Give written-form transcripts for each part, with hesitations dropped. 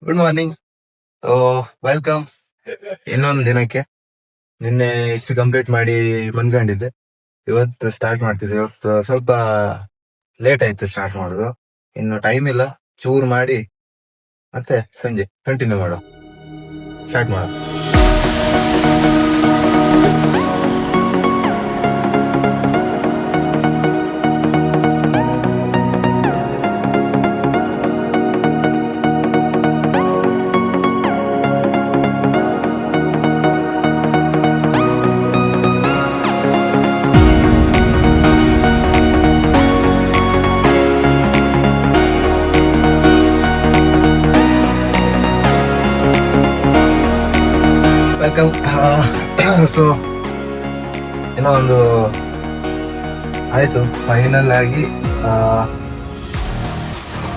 Good morning. Welcome ಇನ್ನೊಂದು ದಿನಕ್ಕೆ. ನಿನ್ನೆ ಇಷ್ಟು ಕಂಪ್ಲೀಟ್ ಮಾಡಿ ಮನ್ಕೊಂಡಿದ್ದೆ. ಇವತ್ತು ಸ್ಟಾರ್ಟ್ ಮಾಡ್ತಿದ್ದೆ. ಇವತ್ತು ಸ್ವಲ್ಪ ಲೇಟ್ ಆಯ್ತು ಸ್ಟಾರ್ಟ್ ಮಾಡೋದು. ಇನ್ನು ಟೈಮ್ ಇಲ್ಲ. ಚೂರ್ ಮಾಡಿ ಮತ್ತೆ ಸಂಜೆ ಕಂಟಿನ್ಯೂ ಮಾಡೋ ಸ್ಟಾರ್ಟ್ ಮಾಡೋ. ವೆಲ್ಕಮ್. ಸೊ ಏನೋ ಒಂದು ಆಯ್ತು, ಫೈನಲ್ ಆಗಿ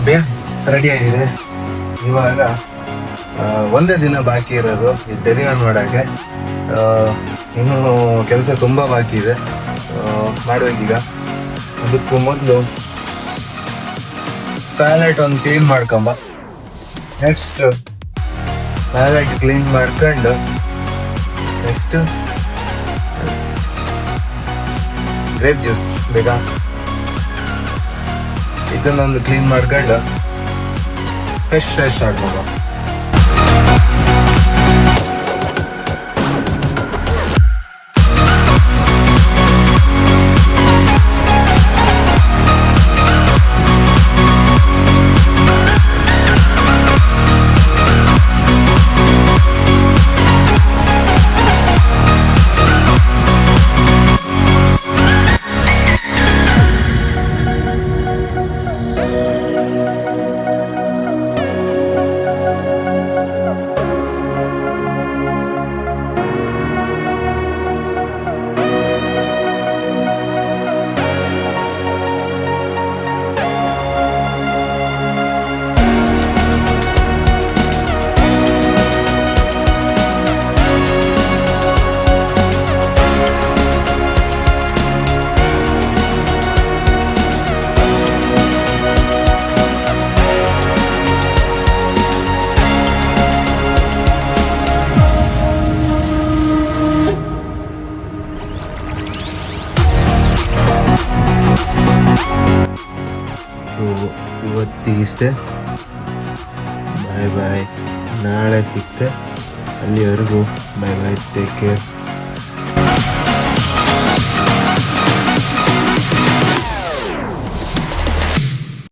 ಬೇಸ್ ರೆಡಿ ಆಗಿದೆ. ಇವಾಗ ಒಂದೇ ದಿನ ಬಾಕಿ ಇರೋದು ಈ ಡೆಲಿವರ್ ಮಾಡೋಕ್ಕೆ. ಇನ್ನೂ ಕೆಲಸ ತುಂಬ ಬಾಕಿ ಇದೆ, ಮಾಡ್ಬೇಕೀಗ. ಅದಕ್ಕೂ ಮೊದಲು ಟಾಯ್ಲೆಟ್ ಒಂದು ಕ್ಲೀನ್ ಮಾಡ್ಕೊಂಬ. ನೆಕ್ಸ್ಟ್ ಟಾಯ್ಲೆಟ್ ಕ್ಲೀನ್ ಮಾಡ್ಕೊಂಡು ನೆಕ್ಸ್ಟ್ ಗ್ರೇಪ್ ಜ್ಯೂಸ್ ಬೇಗ ಇದನ್ನೊಂದು ಕ್ಲೀನ್ ಮಾಡ್ಕೊಂಡು ಫ್ರೆಶ್ ಸ್ಟಾರ್ಟ್ ಮಾಡೋ. ಇವತ್ತಿಗಿಷ್ಟೇ. ಬಾಯ್ ಬಾಯ್. ನಾಳೆ ಸಿಗ್ತೆ. ಅಲ್ಲಿವರೆಗೂ ಬಾಯ್ ಬಾಯ್. Take care.